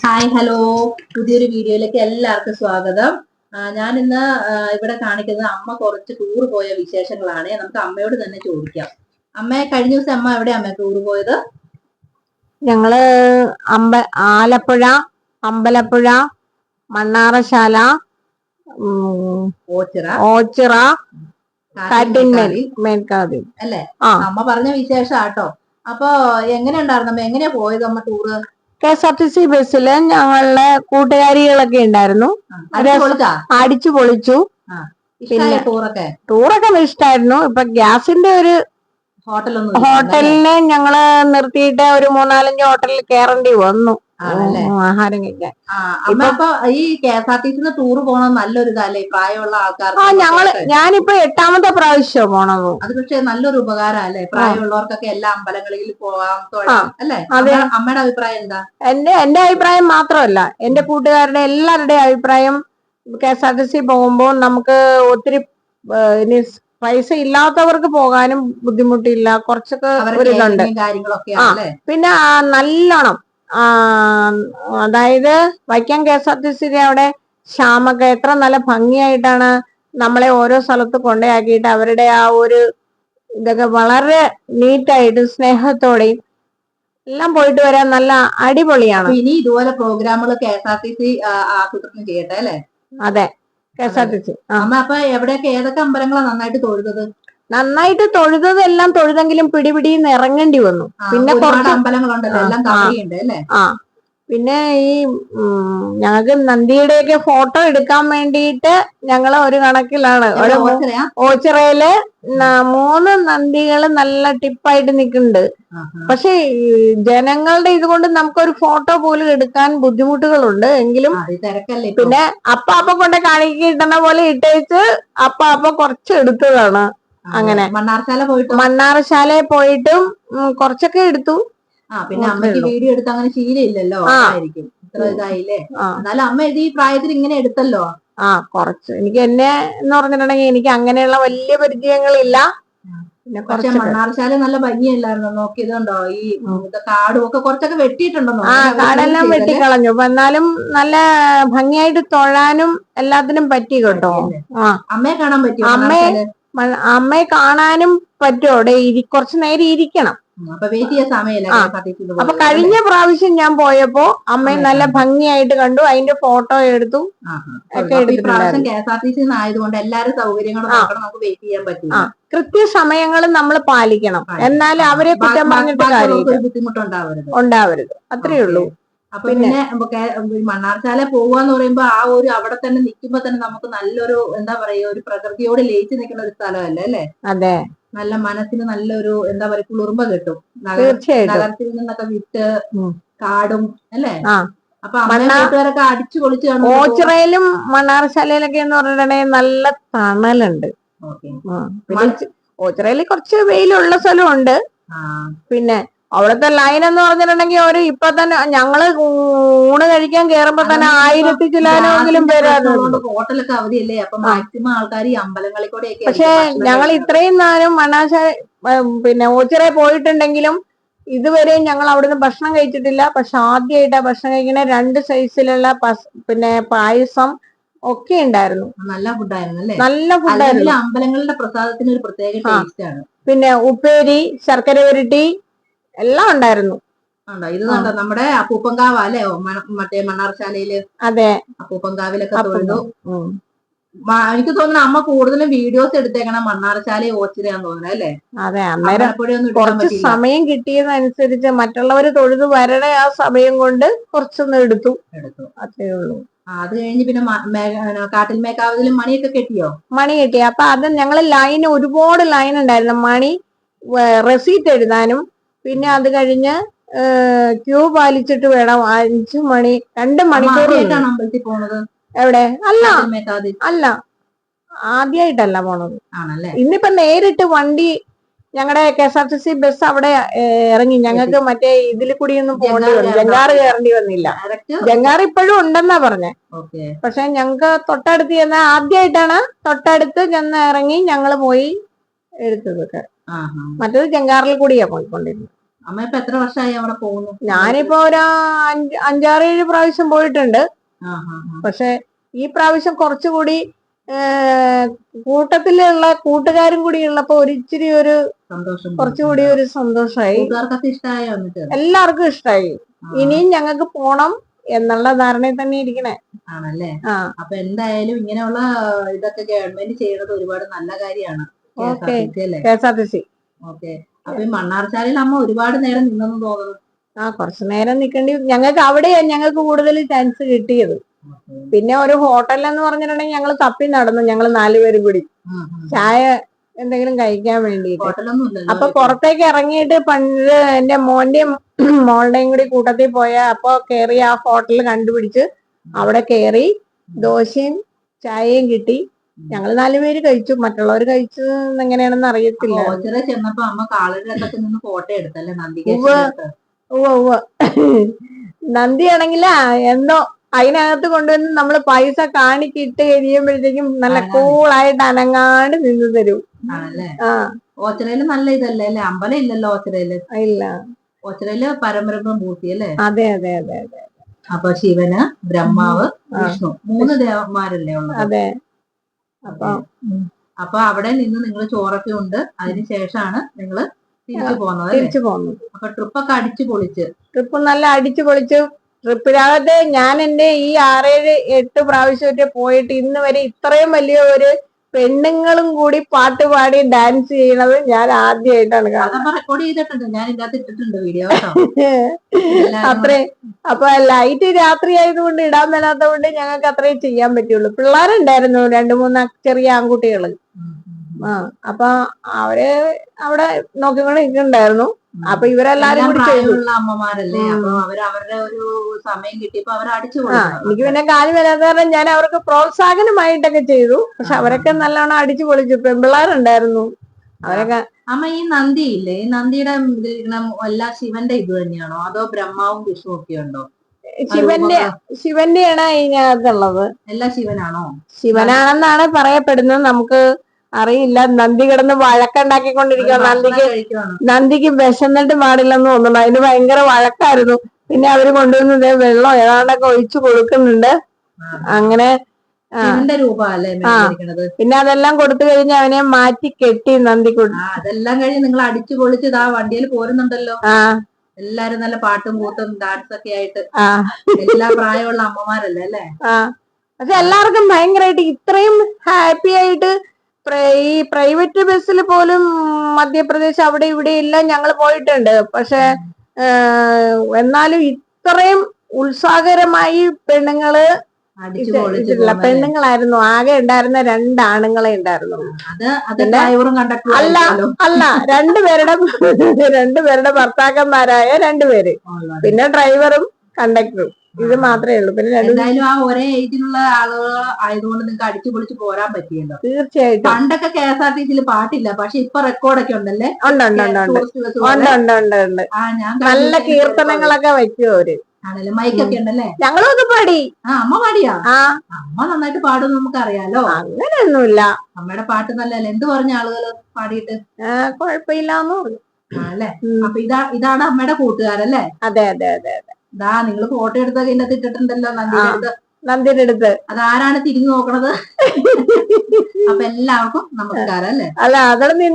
Hi hello, പുതിയൊരു വീഡിയോയിലേക്ക് എല്ലാവർക്കും സ്വാഗതം. ഞാൻ ഇന്ന് ഇവിടെ കാണിക്കുന്നത് അമ്മ കുറച്ച് ടൂർ പോയ വിശേഷങ്ങളാണ്. നമുക്ക് അമ്മയോട് തന്നെ ചോദിക്കാം. അമ്മ, കഴിഞ്ഞ ദിവസം അമ്മ എവിടെ അമ്മ ടൂർ പോയത്? ഞങ്ങള് ആലപ്പുഴ, അമ്പലപ്പുഴ, മണ്ണാറശാല, ഓച്ചിറ, മേൽക്കാതി അല്ലേ? അമ്മ പറഞ്ഞ വിശേഷാട്ടോ. അപ്പൊ എങ്ങനെ ഉണ്ടായിരുന്നു അമ്മ? എങ്ങനെയാ പോയത് അമ്മ ടൂറ്? KSRTC ബസ്സില് ഞങ്ങളുടെ കൂട്ടുകാരികളൊക്കെ ഉണ്ടായിരുന്നു. അടിച്ചു പൊളിച്ചു. പിന്നെ ടൂറൊക്കെ ഇഷ്ടായിരുന്നു. ഇപ്പൊ ഗ്യാസിന്റെ ഒരു ഹോട്ടലിന് ഞങ്ങള് നിർത്തിയിട്ട് ഒരു 3-4 ഹോട്ടലിൽ കയറേണ്ടി വന്നു ആഹാരം കഴിക്കാൻ. ഈ KSRTC ടൂർ പോണത് നല്ലൊരു ഇതല്ലേ പ്രായമുള്ള ആൾക്കാർ? ഞാനിപ്പോ 8ാമത്തെ പ്രാവശ്യം പോണത്. അത് പക്ഷെ നല്ലൊരു ഉപകാരം അല്ലേ? പ്രായമുള്ളവർക്കൊക്കെ എല്ലാ അമ്പലങ്ങളിൽ പോകാം അല്ലേ? അമ്മയുടെ അഭിപ്രായം എന്താ? എന്റെ അഭിപ്രായം മാത്രമല്ല, എന്റെ കൂട്ടുകാരുടെ എല്ലാവരുടെയും അഭിപ്രായം KSRTC പോകുമ്പോ നമുക്ക് ഒത്തിരി പൈസ ഇല്ലാത്തവർക്ക് പോകാനും ബുദ്ധിമുട്ടില്ല, കുറച്ചൊക്കെ ഒരു ഇതുണ്ട്. പിന്നെ നല്ലോണം അതായത് വൈക്കം KSRTC അവിടെ ശ്യാമൊക്കെ എത്ര നല്ല ഭംഗിയായിട്ടാണ് നമ്മളെ ഓരോ സ്ഥലത്ത് കൊണ്ടയാക്കിയിട്ട് അവരുടെ ആ ഒരു ഇതൊക്കെ വളരെ നീറ്റായിട്ട് സ്നേഹത്തോടെയും എല്ലാം പോയിട്ട് വരാൻ നല്ല അടിപൊളിയാണ്. ഇനി ഇതുപോലെ പ്രോഗ്രാമുകൾ KSRTC ആസൂത്രണം ചെയ്യട്ടെ അല്ലേ? അതെ, KSRTC. അമ്മ അപ്പൊ എവിടെയൊക്കെ ഏതൊക്കെ അമ്പലങ്ങളാണ് നന്നായിട്ട് തൊഴുതത്? എല്ലാം തൊഴുതെങ്കിലും പിടിപിടിന്ന് ഇറങ്ങേണ്ടി വന്നു. പിന്നെ കുറച്ച് അമ്പലങ്ങളുണ്ടല്ലോ, എല്ലാം കവറിയുണ്ട് അല്ലേ? പിന്നെ ഈ ഞങ്ങൾക്ക് നന്ദിയുടെയൊക്കെ ഫോട്ടോ എടുക്കാൻ വേണ്ടിയിട്ട് ഞങ്ങള് ഒരു കണക്കിലാണ്. ഓച്ചിറയില് 3 നന്ദികൾ നല്ല ടിപ്പായിട്ട് നിൽക്കുന്നുണ്ട്. പക്ഷെ ജനങ്ങളുടെ ഇതുകൊണ്ട് നമുക്കൊരു ഫോട്ടോ പോലും എടുക്കാൻ ബുദ്ധിമുട്ടുകളുണ്ട്. എങ്കിലും പിന്നെ അപ്പ കൊണ്ട് കാണിക്കിട്ടുന്ന പോലെ ഇട്ടേച്ച് അപ്പ കുറച്ച് എടുത്തതാണ്. അങ്ങനെ മണ്ണാറശാലയിൽ പോയിട്ടും കുറച്ചൊക്കെ എടുത്തു. പിന്നെ അമ്മയ്ക്ക് വീഡിയോ എടുത്ത് അങ്ങനെ ശീലമില്ലല്ലോ, ആയിരിക്കും ഇത്ര ഇതായില്ലേ. എന്നാലും അമ്മ ഈ പ്രായത്തിൽ ഇങ്ങനെ എടുത്തല്ലോ. കുറച്ച് എനിക്ക് എന്ന് പറഞ്ഞിട്ടുണ്ടെങ്കിൽ എനിക്ക് അങ്ങനെയുള്ള വലിയ പരിചയങ്ങളില്ല. പക്ഷെ മണ്ണാറശാല നല്ല ഭംഗിയല്ലായിരുന്നോ? നോക്കിയതുണ്ടോ? ഈ കാടും ഒക്കെ കുറച്ചൊക്കെ വെട്ടിയിട്ടുണ്ടോ? കാടെല്ലാം വെട്ടിക്കളഞ്ഞു. എന്നാലും നല്ല ഭംഗിയായിട്ട് തൊഴാനും എല്ലാത്തിനും പറ്റി കേട്ടോ. അമ്മയെ കാണാൻ പറ്റും. അമ്മയെ കാണാനും പറ്റും. അവിടെ കുറച്ചു നേരം ഇരിക്കണം. അപ്പൊ കഴിഞ്ഞ പ്രാവശ്യം ഞാൻ പോയപ്പോ അമ്മയെ നല്ല ഭംഗിയായിട്ട് കണ്ടു. അതിന്റെ ഫോട്ടോ എടുത്തു ഒക്കെ എടുത്തിട്ടുണ്ടായിരുന്നു. ആയതുകൊണ്ട് എല്ലാരും സൗകര്യങ്ങളും നമുക്ക് വെയിറ്റ് ചെയ്യാൻ പറ്റും. കൃത്യസമയങ്ങൾ നമ്മൾ പാലിക്കണം. എന്നാൽ അവരെ കുറ്റം പറഞ്ഞിട്ട് കാര്യമില്ല, ഉണ്ടാവരുത്. അത്രേ ഉള്ളൂ. അപ്പൊ പിന്നെ മണ്ണാർശാല പോവാന്ന് പറയുമ്പോ ആ ഒരു അവിടെ തന്നെ നിൽക്കുമ്പോ തന്നെ നമുക്ക് നല്ലൊരു എന്താ പറയാ, ഒരു പ്രകൃതിയോട് ലയിച്ച് നിൽക്കുന്ന ഒരു സ്ഥലമല്ലേ അല്ലേ? അതെ, നല്ല മനസ്സിന് നല്ലൊരു എന്താ പറയാ കുളിർമ കിട്ടും. നഗരത്തിൽ നിന്നൊക്കെ വിട്ട് കാടും അല്ലേ? അപ്പൊ കൂട്ടുകാരൊക്കെ അടിച്ചു പൊളിച്ച് കാണും. ഓച്ചിറയിലും മണ്ണാറശാലയിലൊക്കെ എന്ന് പറഞ്ഞിട്ടുണ്ടെങ്കിൽ നല്ല തണലുണ്ട്. ഓച്ചിറയിൽ കുറച്ച് വെയിലുള്ള സ്ഥലമുണ്ട്. പിന്നെ അവിടുത്തെ ലൈൻ എന്ന് പറഞ്ഞിട്ടുണ്ടെങ്കിൽ ഇപ്പൊ തന്നെ ഞങ്ങള് ഊണ് കഴിക്കാൻ കേറുമ്പോ തന്നെ 1000 ചില്ലാനെങ്കിലും പേരായിരുന്നു. ഹോട്ടലൊക്കെ അവധിയല്ലേ, അപ്പൊ മാക്സിമം ആൾക്കാർ ഈ അമ്പലങ്ങളിൽ കൂടെ. പക്ഷെ ഞങ്ങൾ ഇത്രയും നേരം പിന്നെ ഓച്ചിറയിൽ പോയിട്ടുണ്ടെങ്കിലും ഇതുവരെ ഞങ്ങൾ അവിടുന്ന് ഭക്ഷണം കഴിച്ചിട്ടില്ല. പക്ഷെ ആദ്യമായിട്ടാ ഭക്ഷണം കഴിക്കണ. 2 സൈസിലുള്ള പിന്നെ പായസം ഒക്കെ ഉണ്ടായിരുന്നു. നല്ല ഫുഡായിരുന്നു അല്ലേ? നല്ല ഫുഡായിരുന്നു. അമ്പലങ്ങളുടെ പ്രസാദത്തിന് ഒരു പ്രത്യേക ടേസ്റ്റ് ആണ്. പിന്നെ ഉപ്പേരി, ശർക്കര ഉരുട്ടി എല്ലാം ഉണ്ടായിരുന്നു. ഇത് കണ്ടോ, നമ്മുടെ അപ്പൂപ്പൻകാവ് അല്ലേ മറ്റേ മണ്ണാർശാലയില്? അതെ, അപ്പൂപ്പൻകാവിലൊക്കെ തൊഴുതു. എനിക്ക് തോന്നുന്നു അമ്മ കൂടുതലും വീഡിയോസ് എടുത്തേക്കണം മണ്ണാർശാല ഓച്ചിറയാന്ന് തോന്നുന്നു അല്ലേ? അതെ, അന്നേരം കുറച്ച് സമയം കിട്ടിയതനുസരിച്ച് മറ്റുള്ളവര് തൊഴുതു വരണ ആ സമയം കൊണ്ട് കുറച്ചൊന്ന് എടുത്തു. അത്രേ ഉള്ളൂ. അത് കഴിഞ്ഞ് പിന്നെ കാട്ടിൽ മേക്കാവിലും മണിയൊക്കെ കെട്ടിയോ? മണി കെട്ടി. അപ്പൊ അത് ഞങ്ങള് ഒരുപാട് ലൈൻ ഉണ്ടായിരുന്നു. മണി റെസീറ്റ് എഴുതാനും പിന്നെ അത് കഴിഞ്ഞ് ക്യൂ പാലിച്ചിട്ട് വേണം 5 മണി 2 മണിക്കൂർ. എവിടെ? അല്ല, ആദ്യമായിട്ടല്ല പോണത്. ഇന്നിപ്പോ നേരിട്ട് വണ്ടി ഞങ്ങളുടെ KSRTC ബസ് അവിടെ ഇറങ്ങി. ഞങ്ങൾക്ക് മറ്റേ ഇതിൽ കൂടിയൊന്നും പോകേണ്ടി വന്നു. ജങ്കാറ് കയറേണ്ടി വന്നില്ല. ജങ്കാറ് ഇപ്പോഴും ഉണ്ടെന്നാ പറഞ്ഞേ. പക്ഷെ ഞങ്ങക്ക് തൊട്ടടുത്ത് ചെന്ന ആദ്യമായിട്ടാണ് തൊട്ടടുത്ത് ചെന്ന് ഇറങ്ങി ഞങ്ങള് പോയി എടുത്തതൊക്കെ. മറ്റേത് ജങ്കാറിൽ കൂടിയാ പോയിക്കൊണ്ടിരുന്നത്. അമ്മ ഇപ്പൊ എത്ര വർഷമായി അവിടെ പോകുന്നു? ഞാനിപ്പോ ഒരു 5-6-7 പ്രാവശ്യം പോയിട്ടുണ്ട്. ആ ആ പക്ഷെ ഈ പ്രാവശ്യം കുറച്ചുകൂടി കൂട്ടത്തിലുള്ള കൂട്ടുകാരും കൂടി ഉള്ളപ്പോ ഒരിച്ചിരി ഒരു സന്തോഷം. കുറച്ചുകൂടി ഒരു സന്തോഷമായി. കൂട്ടുകാർക്കൊക്കെ ഇഷ്ടമായോ എന്നിട്ട്? എല്ലാവർക്കും ഇഷ്ടമായി. ഇനിയും ഞങ്ങൾക്ക് പോണം എന്നുള്ള ധാരണയിൽ തന്നെ ഇരിക്കണേ. ആണല്ലേ? ആ അപ്പൊ എന്തായാലും ഇങ്ങനെയുള്ള ഇതൊക്കെ ഗവൺമെന്റ് ചെയ്യുന്നത് ഒരുപാട് നല്ല കാര്യമാണ്. ഓക്കെ. അല്ലേ? KSRTC. ഓക്കെ. അപ്പൊ ഈ മണ്ണാർശാലയിൽ അമ്മ ഒരുപാട് നേരം നിന്നെന്ന് തോന്നുന്നു. കുറച്ചു നേരം നിൽക്കേണ്ടി ഞങ്ങൾക്ക് അവിടെയാ ഞങ്ങൾക്ക് കൂടുതൽ ചാൻസ് കിട്ടിയത്. പിന്നെ ഒരു ഹോട്ടൽ എന്ന് പറഞ്ഞിട്ടുണ്ടെങ്കിൽ ഞങ്ങൾ തപ്പി നടന്നു, ഞങ്ങൾ 4 പേരും കൂടി ചായ എന്തെങ്കിലും കഴിക്കാൻ വേണ്ടിയിട്ട്. ഹോട്ടലൊന്നും ഇല്ലല്ലോ. അപ്പൊ പുറത്തേക്ക് ഇറങ്ങിയിട്ട് പണ്ട് എന്റെ മോന്റെയും മോളുടെയും കൂടി കൂട്ടത്തിൽ പോയ അപ്പൊ കേറി ആ ഹോട്ടൽ കണ്ടുപിടിച്ച് അവിടെ കേറി ദോശയും ചായയും കിട്ടി. ഞങ്ങൾ 4 പേര് കഴിച്ചു. മറ്റുള്ളവർ കഴിച്ചത് എങ്ങനെയാണെന്ന് അറിയത്തില്ല. ഓച്ചിറ ചെന്നപ്പോ അമ്മ കാളയുടെ അടുത്തൊക്കെ നിന്ന് ഫോട്ടോ എടുത്തല്ലേ നന്ദി? ഉവ്വ് നന്ദി ആണെങ്കിൽ എന്തോ അതിനകത്ത് കൊണ്ടുവന്ന് നമ്മള് പൈസ കാണിക്കിട്ട് കഴിയുമ്പോഴത്തേക്കും നല്ല കൂളായിട്ട് അനങ്ങാണ്ട് നിന്ന് തരും. ആണല്ലേ? ആ ഓച്ചിറയില് നല്ല ഇതല്ലേ അല്ലെ? അമ്പലം ഇല്ലല്ലോ ഓച്ചിറയില്. ഇല്ല. ഓച്ചിറയില് പരബ്രഹ്മ മൂർത്തി അല്ലേ? അതെ അതെ അതെ അതെ. അപ്പൊ ശിവന്, ബ്രഹ്മാവ്, വിഷ്ണു 3 ദേവന്മാരല്ലേ ഉള്ളത്? അതെ. അപ്പൊ അവിടെ നിന്ന് നിങ്ങൾ ചോറൊക്കെ ഉണ്ട്, അതിനുശേഷമാണ് നിങ്ങള് തിരിച്ചു പോന്നു. അപ്പൊ ട്രിപ്പൊക്കെ അടിച്ചു പൊളിച്ച്. ട്രിപ്പ് നല്ല അടിച്ചു പൊളിച്ചു. ട്രിപ്പിനകത്ത് ഞാൻ എന്റെ ഈ 6-7-8 പ്രാവശ്യമൊക്കെ പോയിട്ട് ഇന്ന് വരെ ഇത്രയും വലിയ ഒരു പെണ്ണുങ്ങളും കൂടി പാട്ട് പാടി ഡാൻസ് ചെയ്യണത് ഞാൻ ആദ്യമായിട്ടാണ് കാണുന്നത്. റെക്കോർഡ് ചെയ്തിട്ടുണ്ട്, ഞാൻ ഇതിനകത്ത് ഇട്ടിട്ടുണ്ട് വീഡിയോ. അത്രേ. അപ്പൊ ലൈറ്റ് രാത്രി ആയതുകൊണ്ട് ഇടാൻ മേലാത്തത് കൊണ്ട് ഞങ്ങൾക്ക് അത്രയും ചെയ്യാൻ പറ്റുള്ളൂ. പിള്ളേരുണ്ടായിരുന്നു 2-3 ചെറിയ ആൺകുട്ടികള്. അപ്പൊ അവര് അവിടെ നോക്കിക്കൊണ്ട് നിൽക്കുന്നുണ്ടായിരുന്നു. അപ്പൊ ഇവരെല്ലാരും കൂടി ചെയ്തു. അമ്മമാരല്ലേ? അപ്പൊ അവരുടെ ഒരു സമയം കിട്ടിയപ്പോ അവർ അടിച്ചു. എനിക്ക് പിന്നെ കാര്യം വരാത്ത കാരണം ഞാൻ അവർക്ക് പ്രോത്സാഹനമായിട്ടൊക്കെ ചെയ്തു. പക്ഷെ അവരൊക്കെ നല്ലോണം അടിച്ചു പൊളിച്ചു. പെൺപിള്ളേരുണ്ടായിരുന്നു അവരൊക്കെ. അമ്മ ഈ നന്ദി ഇല്ലേ, ഈ നന്ദിയുടെ എല്ലാ ശിവന്റെ ഇത് തന്നെയാണോ അതോ ബ്രഹ്മാവും വിഷ്ണു ഒക്കെ ഉണ്ടോ? ശിവന്റെയാണ് ഇതിനകത്തുള്ളത്. എല്ലാ ശിവനാണോ? ശിവനാണെന്നാണ് പറയപ്പെടുന്നത്. നമുക്ക് അറിയില്ല. നന്ദി കിടന്ന് വഴക്കുണ്ടാക്കിക്കൊണ്ടിരിക്കുക. നന്ദിക്ക് വിശന്നിട്ട് പാടില്ലെന്ന് തോന്നുന്നു. അതിന് ഭയങ്കര വഴക്കായിരുന്നു. പിന്നെ അവര് കൊണ്ടുവന്നത് വെള്ളം ഏതാണ്ടൊക്കെ ഒഴിച്ചു കൊടുക്കുന്നുണ്ട്. അങ്ങനെ പിന്നെ അതെല്ലാം കൊടുത്തു കഴിഞ്ഞ് അവനെ മാറ്റി കെട്ടി നന്ദി കൊടുത്തു. അതെല്ലാം കഴിഞ്ഞ് നിങ്ങൾ അടിച്ചു പൊളിച്ച് ആ വണ്ടിയിൽ പോരുന്നുണ്ടല്ലോ. എല്ലാരും നല്ല പാട്ടും കൂത്തും ഡാൻസ് ഒക്കെ ആയിട്ട്. എല്ലാ പ്രായമുള്ള അമ്മമാരല്ലേ അല്ലേ? പക്ഷെ എല്ലാവർക്കും ഭയങ്കരമായിട്ട് ഇത്രയും ഹാപ്പി ആയിട്ട് ഈ പ്രൈവറ്റ് ബസ്സിൽ പോലും മധ്യപ്രദേശ് അവിടെ ഇവിടെ എല്ലാം ഞങ്ങൾ പോയിട്ടുണ്ട്. പക്ഷെ എന്നാലും ഇത്രയും ഉത്സാഹകരമായി പെണ്ണുങ്ങള് പെണ്ണുങ്ങളായിരുന്നു. ആകെ ഉണ്ടായിരുന്ന 2 ആണുങ്ങളെ ഉണ്ടായിരുന്നുള്ളൂ. അല്ല 2 പേരുടെ ഭർത്താക്കന്മാരായ 2 പേര്, പിന്നെ ഡ്രൈവറും കണ്ടക്ടറും. ഇത് മാത്രമേ ഉള്ളൂ. പിന്നെ എന്തായാലും ആ ഒരേ ഏജിലുള്ള ആളുകൾ ആയതുകൊണ്ട് നിങ്ങൾക്ക് അടിച്ചു പൊളിച്ച് പോരാൻ പറ്റിയല്ലോ. തീർച്ചയായിട്ടും. പണ്ടൊക്കെ KSRTC പാട്ടില്ല, പക്ഷെ ഇപ്പൊ റെക്കോർഡൊക്കെ ഉണ്ടല്ലേ? നല്ല കീർത്തനങ്ങളൊക്കെ വയ്ക്കും അവര്. ആണല്ലേ? മൈക്കൊക്കെ ഉണ്ടല്ലേ? ഞങ്ങളൊക്കെ പാടി. അമ്മ പാടിയാ? അമ്മ നന്നായിട്ട് പാടും, നമുക്ക് അറിയാലോ. അങ്ങനെയൊന്നുമില്ല. അമ്മയുടെ പാട്ട് നല്ലല്ലേ? എന്ത് പറഞ്ഞ ആളുകള് പാടിയിട്ട്? കുഴപ്പമില്ലാന്ന് പറഞ്ഞു. ആണല്ലേ? അപ്പൊ ഇതാണ് അമ്മയുടെ കൂട്ടുകാരല്ലേ? അതെ അതെ അതെ അതെ. നിങ്ങൾ ഫോട്ടോ എടുത്തൊക്കെ ഇതിനകത്ത് ഇട്ടിട്ടുണ്ടല്ലോ നന്ദിയുടെ അടുത്ത്. അതാരാണ് തിരിഞ്ഞു നോക്കണത്? അപ്പൊ എല്ലാവർക്കും നമസ്കാരം അല്ലേ? അല്ല, അവിടെ നിന്ന്